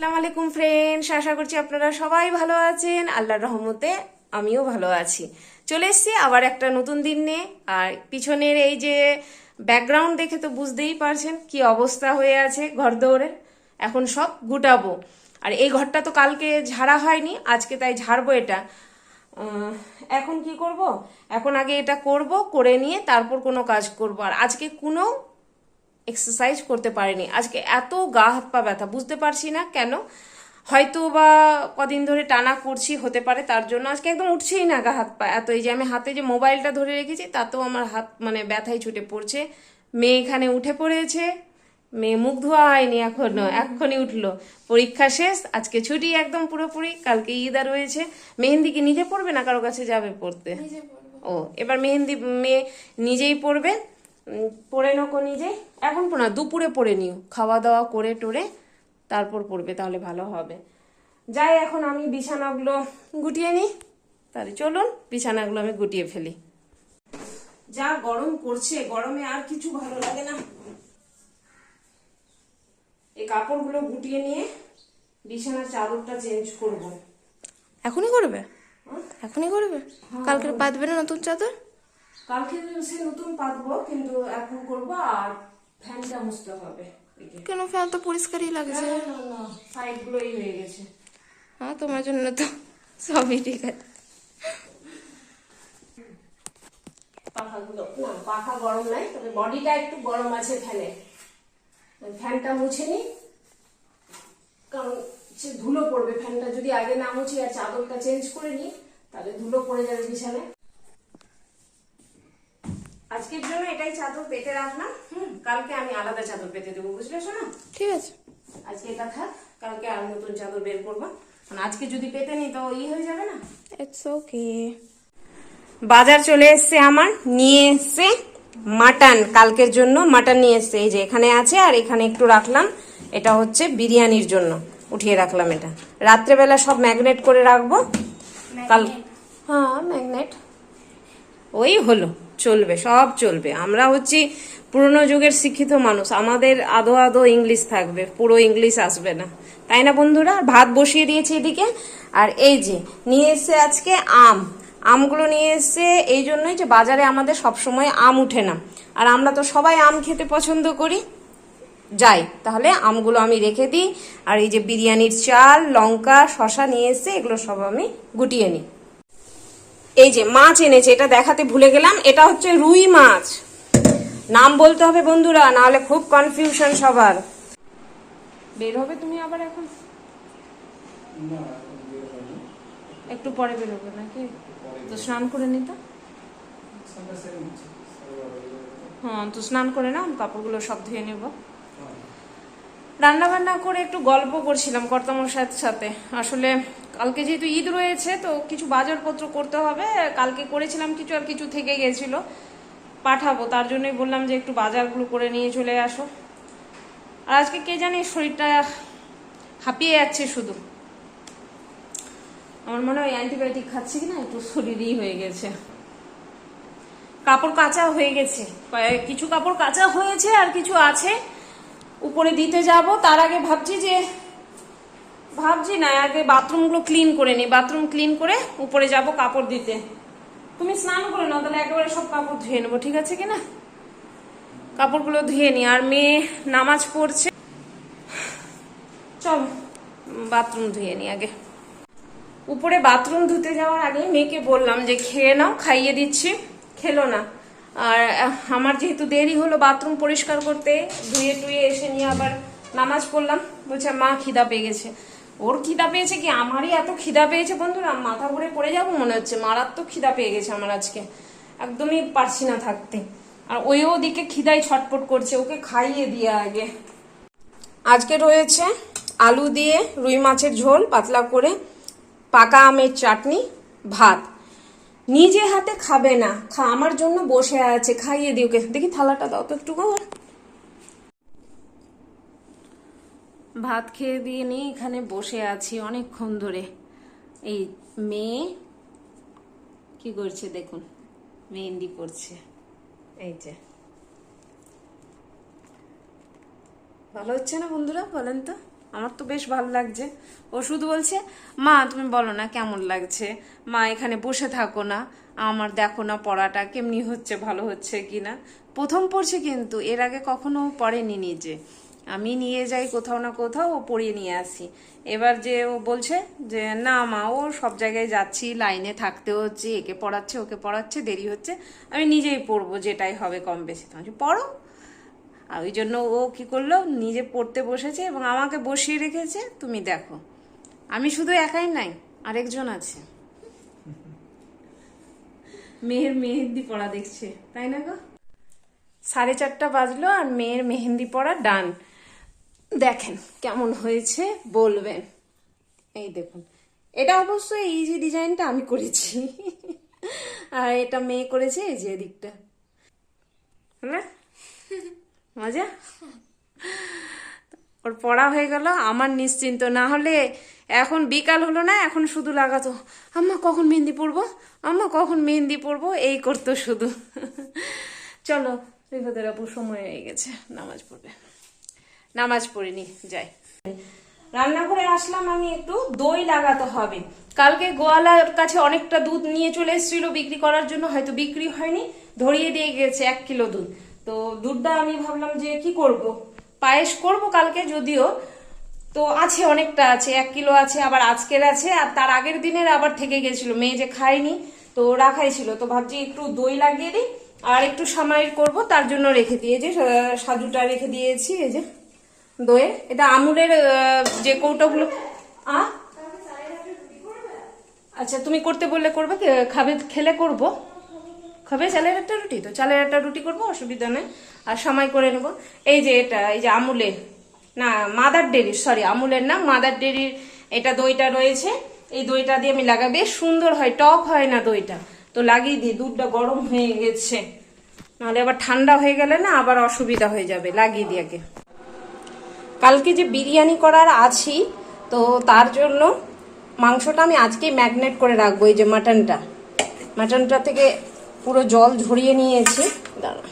আসসালামু আলাইকুম ফ্রেন্ডস, আশা করছি আপনারা সবাই ভালো আছেন। আল্লাহর রহমতে আমিও ভালো আছি। চলে এসেছি আবার একটা নতুন দিন নিয়ে। আর পিছনের এই যে ব্যাকগ্রাউন্ড দেখে তো বুঝতেই পারছেন কি অবস্থা হয়ে আছে ঘর দৌড়ের। এখন সব গুটাবো। আর এই ঘরটা তো কালকে ঝাড়া হয়নি, আজকে তাই ঝাড়বো এটা। এখন কি করব, এখন আগে এটা করব, করে নিয়ে তারপর কোনো কাজ করব। আর আজকে কোনো এক্সারসাইজ করতে পারিনি, আজকে এত গা হাত পা ব্যথা, বুঝতে পারছি না কেন। হয়তো বা কদিন ধরে টানা করছি, হতে পারে তার জন্য আজকে একদম উঠছেই না গা হাত পা এত। এই যে আমি হাতে যে মোবাইলটা ধরে রেখেছি তাতেও আমার হাত মানে ব্যথায় ছুটে পড়ছে। মেয়ে এখানে উঠে পড়েছে, মেয়ে মুখ ধোয়া হয়নি এখনো, এক্ষুনি উঠলো। পরীক্ষা শেষ, আজকে ছুটি একদম পুরোপুরি, কালকে ঈদ রয়েছে। মেহেন্দি কি নিজে পড়বে না কারো কাছে যাবে পড়তে? ও, এবার মেহেন্দি মেয়ে নিজেই পড়বে। পড়ে নোকো নিজে, এখন না দুপুরে পড়ে নিও, খাওয়া দাওয়া করে টোরে তারপর পড়বে, তাহলে ভালো হবে। যাই, এখন আমি বিছানাগুলো গুটিয়ে নিই। তাহলে চলুন বিছানাগুলো আমি গুটিয়ে ফেলি। যা গরম করছে, গরমে আর কিছু ভালো লাগে না। এই কাপড়গুলো গুটিয়ে নিয়ে বিছানার চাদরটা চেঞ্জ করব। এখনই করবে? এখনই করবে? কালকে পাতবে না নতুন চাদর? কালকে সে নতুন পাতবো, কিন্তু এখন করব। আর ফ্যানটা মুছতে হবে। কেন? ফ্যান তো পরিষ্কারই লাগছে। সাইড গুলোই হয়ে গেছে। হ্যাঁ, তোমার জন্য তো সবই ঠিক আছে। পাখাগুলো না, পাখা গরম নাই, তবে বডিটা একটু গরম আছে ফ্যানে। ফ্যানটা মুছে নি, কারণ সে ধুলো পড়বে। ফ্যানটা যদি আগে না মুছি আর চাদরটা চেঞ্জ করে নি, তাহলে ধুলো পড়ে যাবে বিছানায়। আজকের জন্য এটাই চাদর পেতে রাখলাম। কালকে আমি আলাদা চাদর পেতে দেবো, বুঝলে শোনা? ঠিক আছে, আজকে এটা থাক, কালকে আর নতুন চাদর বের করবো। কারণ আজকে যদি পেতে নি তো হয়ে যাবে না। It's okay. বাজার চলে এসছে আমার, নিয়ে এসছে মাটন। কালকের জন্য মাটন নিয়ে এসছে, এই যে এখানে আছে, আর এখানে একটু রাখলাম। এটা হচ্ছে বিরিয়ানির জন্য উঠিয়ে রাখলাম। এটা রাত্রেবেলা সব ম্যাগনেট করে রাখবো কাল। হ্যাঁ, ম্যাগনেট ওই হলো, চলবে, সব চলবে। আমরা হচ্ছি পুরনো যুগের শিক্ষিত মানুষ, আমাদের আদো আদো ইংলিশ থাকবে, পুরো ইংলিশ আসবে না, তাই না বন্ধুরা? ভাত বসিয়ে দিয়েছি এদিকে। আর এই যে নিয়ে এসছে আজকে আমগুলো নিয়ে এসছে এই জন্যই যে বাজারে আমাদের সব সময় আম উঠে না, আর আমরা তো সবাই আম খেতে পছন্দ করি। যাই, তাহলে আমগুলো আমি রেখে দিই। আর এই যে বিরিয়ানির চাল, লঙ্কা, শশা নিয়ে এসছে, এগুলো সব আমি গুটিয়ে নিই। এই যে মাছ এনেছে, এটা দেখাতে ভুলে গেলাম, এটা হচ্ছে রুই মাছ। নাম বলতে হবে বন্ধুরা, নাহলে খুব কনফিউশন সবার। বের হবে তুমি আবার এখন? একটু পরে বেরোবে নাকি? তো স্নান করে নিতে। হ্যাঁ, তো স্নান করে নাও, কাপড়গুলো সব ধুয়ে নেব। রান্না বান্না করে একটু গল্প করছিলাম কর্তামশাইয়ের সাথে। আসলে কালকে যেহেতু ঈদ রয়েছে, তো কিছু বাজারপত্র করতে হবে। কালকে করেছিলাম কিছু, আর কিছু থেকে গেছিল, পাঠাবো। তার জন্যই বললাম যে একটু বাজারগুলো করে নিয়ে চলে আসো। আর আজকে কে জানি শরীরটা হাঁপিয়ে যাচ্ছে শুধু। আমার মনে হয় অ্যান্টিবায়োটিক খাচ্ছি কিনা, একটু শরীরই হয়ে গেছে। কাপড় কাচা হয়ে গেছে, কিছু কাপড় কাচা হয়েছে, আর কিছু আছে উপরে দিতে যাব। তার আগে ভাবছি না, আগে বাথরুমগুলো ক্লিন করে নি। বাথরুম ক্লিন করে উপরে যাব কাপড় দিতে। তুমি স্নান করে নাও, তাহলে একেবারে সব কাপড় ধুয়ে নেবো, ঠিক আছে কিনা? কাপড়গুলো ধুয়ে নি। আর মেয়ে নামাজ পড়ছে, চল বাথরুম ধুয়ে নি আগে। উপরে বাথরুম ধুতে যাওয়ার আগে মেয়েকে বললাম যে খেয়ে নাও, খাইয়ে দিচ্ছি, খেলো না। আর আমার যেহেতু দেরি হলো বাথরুম পরিষ্কার করতে, ধুয়ে টুয়ে এসে নিয়ে আবার নামাজ পড়লাম। বলছে মা খিদা পেয়ে গেছে। ওর খিদা পেয়েছে কি, আমারই এত খিদা পেয়েছে বন্ধুরা, মাথা ঘুরে পড়ে যাবো মনে হচ্ছে। মারাত্মক খিদা পেয়ে গেছে আমার আজকে, একদমই পারছি না থাকতে। আর ওইও দিকে খিদায় ছটপট করছে, ওকে খাইয়ে দিয়ে আগে। আজকে রয়েছে আলু দিয়ে রুই মাছের ঝোল পাতলা করে, পাকা আমের চাটনি, ভাত। নিজে হাতে খাবে না, আমার জন্য বসে আছে, খাইয়ে দিই ওকে। দেখি থালাটা দাও তো একটু। ভাত খেয়ে দিয়ে নিয়ে এখানে বসে আছি অনেকক্ষণ ধরে। এই মেয়ে কি করছে দেখুন, মেহেন্দি পড়ছে। এই যে, ভালো হচ্ছে না বন্ধুরা, বলেন তো? আমার তো বেশ ভালো লাগছে। ও শুধু বলছে মা তুমি বলো না কেমন লাগছে, মা এখানে বসে থাকো না, আমার দেখো না পড়াটা কেমনি হচ্ছে, ভালো হচ্ছে কিনা। প্রথম পড়ছে, কিন্তু এর আগে কখনো পড়েনি নিজে, আমি নিয়ে যাই কোথাও না কোথাও, ও পড়িয়ে নিয়ে আসি। এবার যে ও বলছে যে না মা ও সব জায়গায় যাচ্ছি, লাইনে থাকতে হচ্ছে, একে পড়াচ্ছে ওকে পড়াচ্ছে, দেরি হচ্ছে, আমি নিজেই পড়বো, যেটাই হবে কম বেশি। তোমাকে পড়ো। আর ওই জন্য ও কি করলো, নিজে পড়তে বসেছে এবং আমাকে বসিয়ে রেখেছে। তুমি দেখো, আমি শুধু একাই নাই, আরেকজন আছে, মেয়ের মেহেন্দি পড়া দেখছে, তাই না গো? 4:30 বাজলো আর মেয়ের মেহেন্দি পড়া ডান। দেখেন কেমন হয়েছে বলবেন। এই দেখুন, এটা অবশ্যই এই যে ডিজাইনটা আমি করেছি, আর এটা মেয়ে করেছে এই যে এদিকটা। হ্যাঁ মজা। ওর পড়া হয়ে গেল, আমার নিশ্চিন্ত। না হলে এখন বিকাল হলো না, এখন শুধু লাগাতো আম্মা কখন মেহেন্দি পরবো, আম্মা কখন মেহেন্দি পরবো, এই করতো শুধু। চলো রিফাতের আপু সময় হয়ে গেছে, নামাজ পড়বে। নামাজ পড়িনি, যাই। রান্নাঘরে আসলাম, আমি একটু দই লাগাতে হবে। কালকে গোয়ালার কাছে অনেকটা দুধ নিয়ে চলে এসেছিল বিক্রি করার জন্য, হয়তো বিক্রি হয়নি, ধরিয়ে দিয়ে গেছে 1 কিলো দুধ। তো দুধটা আমি ভাবলাম যে কি করব, পায়েস করব কালকে, যদিও তো আছে অনেকটা আছে, 1 কিলো আছে, আবার আজকের আছে, আর তার আগের দিনের আবার থেকে গেছিল, মেয়ে যে খায়নি তো রাখাই ছিল। তো ভাবছি একটু দই লাগিয়ে দিই আর একটু সামাইর করব, তার জন্য রেখে দিয়ে যে সাজুটা রেখে দিয়েছি। এই যে দইয়ের, এটা আমুলের যে কৌটোগুলো। আচ্ছা তুমি করতে বললে করবে, খাবে খেলে করব। খাবে চালের একটা রুটি, তো চালের একটা রুটি করবো, অসুবিধা নেই। আর সামাই করে নেব। এই যে এটা, এই যে আমুলের না মাদার ডেরির, সরি আমুলের না মাদার ডেরির এটা দইটা রয়েছে, এই দইটা দিয়ে আমি লাগাই, বেশ সুন্দর হয়, টক হয় না দইটা, তো লাগিয়ে দিই। দুধটা গরম হয়ে গেছে, নাহলে আবার ঠান্ডা হয়ে গেলে না আবার অসুবিধা হয়ে যাবে, লাগিয়ে দিয়ে আগে। কালকে যে বিরিয়ানি করার আছি, তো তার জন্য মাংসটা আমি আজকেই ম্যাগনেট করে রাখবো। এই যে মাটনটা থেকে পুরো জল ঝরিয়ে নিয়েছি, দাঁড়া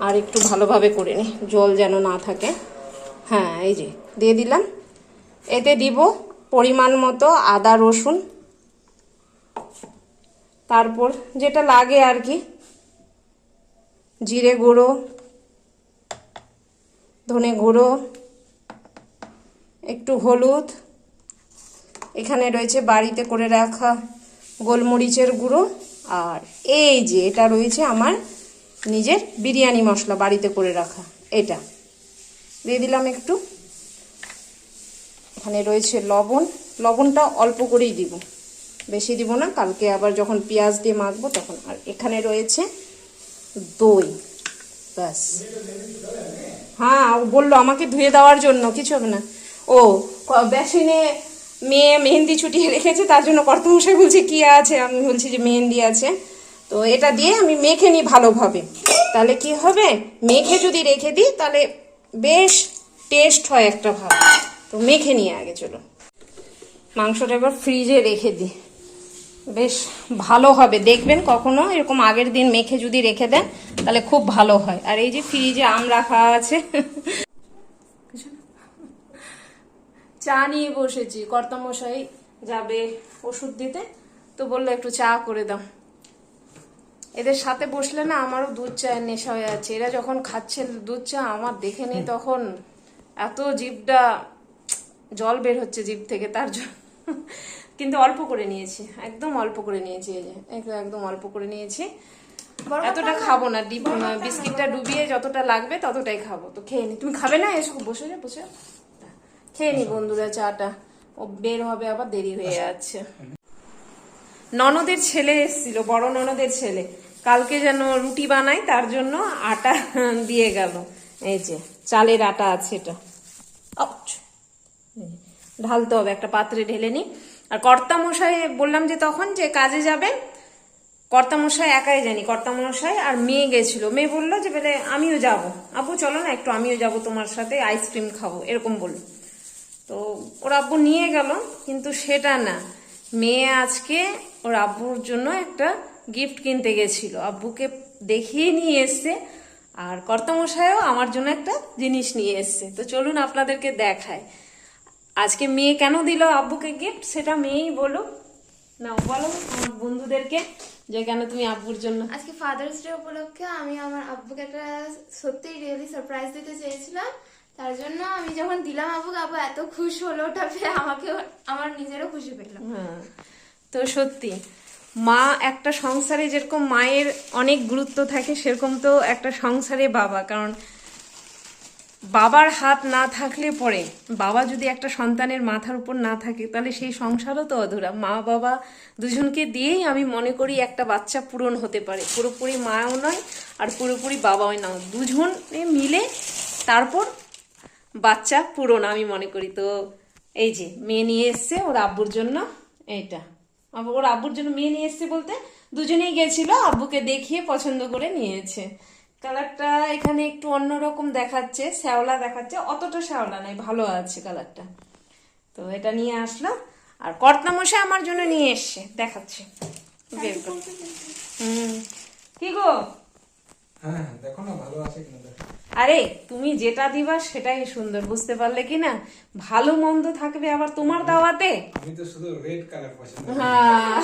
আর একটু ভালোভাবে করে নি, জল যেন না থাকে। হ্যাঁ এই যে দিয়ে দিলাম। এতে দিব পরিমাণ মতো আদা রসুন, তারপর যেটা লাগে আর কি, জিরে গুঁড়ো, ধনে গুঁড়ো, একটু হলুদ, এখানে রয়েছে বাড়িতে করে রাখা গোলমরিচের গুঁড়ো, আর এই যে এটা রয়েছে আমার নিজের বিরিয়ানি মশলা বাড়িতে করে রাখা, এটা দিয়ে দিলাম একটু। এখানে রয়েছে লবণটা অল্প করেই দিব, বেশি দিব না, কালকে আবার যখন পেঁয়াজ দিয়ে মাখবো তখন। আর এখানে রয়েছে দই, ব্যাস। হ্যাঁ ও বললো আমাকে ধুয়ে দেওয়ার জন্য, কিছু হবে না। ও বেসিনে মেয়ে মেহেন্দি ছুটিয়ে রেখেছে, তার জন্য কর্তামশাই বলছে কি আছে, আমি বলছি যে মেহেন্দি আছে। তো এটা দিয়ে আমি মেখে নিই ভালোভাবে, তাহলে কি হবে, মেখে যদি রেখে দিই তাহলে বেশ টেস্ট হয় একটা ভাব। তো মেখে নিয়ে আগে চলো, মাংসটা এবার ফ্রিজে রেখে দিই, বেশ ভালো হবে। দেখবেন কখনো এরকম আগের দিন মেখে যদি রেখে দেন তাহলে খুব ভালো হয়। আর এই যে ফ্রিজে আম রাখা আছে, চা নিয়ে বসেছি, কর্তামশাই যাবে ওষুধ দিতে, তো বললো একটু চা করে দাও। এদের সাথে বসলে না আমারও দুধ চায়ের নেশা হয়ে যাচ্ছে। এরা যখন খাচ্ছে দুধ চা, আমার দেখে নেই তখন এত জিভটা জল বের হচ্ছে জিভ থেকে, তার জন্য কিন্তু অল্প করে নিয়েছি, একদম অল্প করে নিয়েছি, এই যে একদম অল্প করে নিয়েছি, এতটা খাবো না। বিস্কিটটা ডুবিয়ে যতটা লাগবে ততটাই খাবো। তো খেয়ে নি, তুমি খাবে না? এসো বসে বসে খেয়ে নি বন্ধুরা চাটা, ও বের হবে আবার দেরি হয়ে যাচ্ছে। ননদের ছেলে এসেছিল, বড় ননদের ছেলে, কালকে যেন রুটি বানাই তার জন্য আটা দিয়ে গেল। এই যে চালের আটা আছে, এটা ঢালতে হবে, একটা পাত্রে ঢেলে নি। আর কর্তামশাই বললাম যে তখন যে কাজে যাবে, কর্তামশাই একাই জানি, কর্তামশাই আর মেয়ে গেছিল, মেয়ে বললো যে বলে আমিও যাব, আব্বু চলো না একটু আমিও যাব তোমার সাথে, আইসক্রিম খাবো, এরকম বললো। তো ওর আব্বু নিয়ে গেল, কিন্তু সেটা না, মেয়ে আজকে ওর আব্বুর জন্য একটা গিফট কিনতে গেছিল, আব্বুকে দেখিয়ে নিয়ে এসছে। আর কর্তামশাইও আমার জন্য একটা জিনিস নিয়ে এসছে, তো চলুন আপনাদেরকে দেখায়। আজকে মেয়ে কেন দিল আব্বুকে গিফট সেটা মেয়েই বলো না, বলো আমার বন্ধুদেরকে যে কেন তুমি আব্বুর জন্য। আজকে ফাদার্স ডে উপলক্ষে আমি আমার আব্বুকে একটা সত্যি রিয়েলি সারপ্রাইজ দিতে চেয়েছিলাম। তার জন্য আমি যখন দিলাম আব্বুকে, আব্বু এত খুশি হলো ওটা পেয়ে, আমাকে আমার নিজেরও খুশি পেলাম। হ্যাঁ, তো সত্যি মা একটা সংসারে যেরকম মায়ের অনেক গুরুত্ব থাকে, সেরকম তো একটা সংসারে বাবা, কারণ বাবার হাত না থাকলে পরে, বাবা যদি একটা সন্তানের মাথার উপর না থাকে তাহলে সেই সংসারও তো অধুরা। মা বাবা দুজনকে দিয়েই আমি মনে করি একটা বাচ্চা পূরণ হতে পারে, পুরোপুরি মাও নয় আর পুরোপুরি বাবাও নয়, দুজনে মিলে তারপর বাচ্চা পূরণ আমি মনে করি। তো এই যে মেয়ে নিয়ে এসছে ওর আব্বুর জন্য, এইটা ওর আব্বুর জন্য মেয়ে নিয়ে এসছে বলতে দুজনেই গেছিল, আব্বুকে দেখিয়ে পছন্দ করে নিয়েছে। কালারটা এখানে একটু অন্যরকম দেখাচ্ছে, শ্যাওলা দেখাচ্ছে, অতটা শ্যাওলা নাই, ভালো আছে কালারটা। তো এটা নিয়ে আসলো, আর কর্তামশাই আমার জন্য নিয়ে এসছে, দেখাচ্ছে বের করে। কি গো? হ্যাঁ দেখো না ভালো আছে কিনা দেখো। আরে তুমি যেটা দিবা সেটাই সুন্দর, বুঝতে পারলে কি না? ভালো মন্দ থাকবে আবার তোমার দাওয়াতে। আমি তো শুধু রেড কালার পছন্দ করি। হ্যাঁ,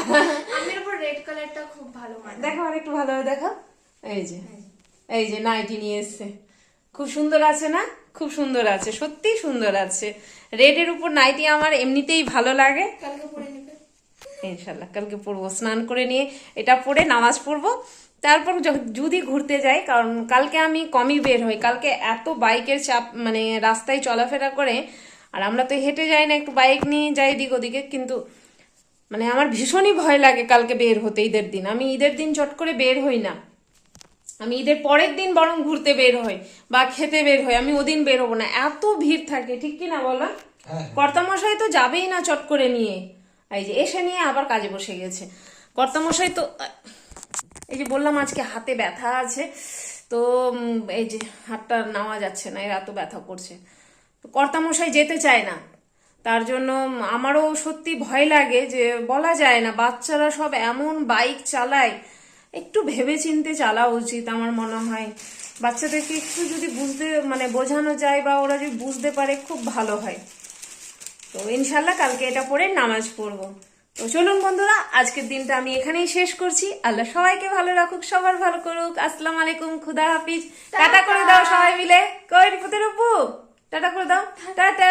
আমার উপর রেড কালারটা খুব ভালো মানে। দেখো আর একটু ভালোভাবে দেখো। এই যে নাইটি নিয়ে এসছে, খুব সুন্দর আছে না? খুব সুন্দর আছে, সত্যি সুন্দর আছে। রেডের উপর নাইটি আমার এমনিতেই ভালো লাগে। কালকে পরে নেবে ইনশাল্লাহ কালকে পরবো, স্নান করে নিয়ে এটা পরে নামাজ পড়বো, তারপর যদি ঘুরতে যাই, কারণ কালকে আমি কমই বের হই। কালকে এত বাইকের চাপ, মানে রাস্তায় চলাফেরা করে, আর আমরা তো হেঁটে যাই না, একটু বাইক নিয়ে যাই দিক ওদিকে, কিন্তু মানে আমার ভীষণই ভয় লাগে কালকে বের হতে। ঈদের দিন আমি ঈদের দিন চট করে বের হই না, আমি ঈদের পরের দিন বরং ঘুরতে বের হই বা খেতে বের হই, আমি ওদিন বের হবো না, এত ভিড় থাকে, ঠিক কি না বলো? হ্যাঁ কর্তামশাই তো যাবেই না চট করে নিয়ে, এই যে এসে নিয়ে আবার কাজে বসে গেছে কর্তামশাই। তো এই যে বললাম আজকে হাতে ব্যথা আছে, তো এই যে হাতটা নেওয়া যাচ্ছে না, এর এত ব্যথা করছে। তো কর্তামশাই যেতে চায় না, তার জন্য আমারও সত্যি ভয় লাগে, যে বলা যায় না, বাচ্চারা সব এমন বাইক চালায়, একটু ভেবে চিন্তে চালা উচিত আমার মনে হয়। বাচ্চাদেরকে একটু যদি বুঝতে মানে বোঝানো যায় বা ওরা যদি বুঝতে পারে খুব ভালো হয়। তো ইনশাল্লাহ কালকে এটা পরে নামাজ পড়বো। তো চলুন বন্ধুরা, আজকের দিনটা আমি এখানেই শেষ করছি। আল্লাহ সবাইকে ভালো রাখুক, সবার ভালো করুক। আসসালামু আলাইকুম, খুদা হাফিজ। টাটা করে দাও সবাই মিলে, কই রিপোর্টের উপু টাটা করে দাও, টাটা।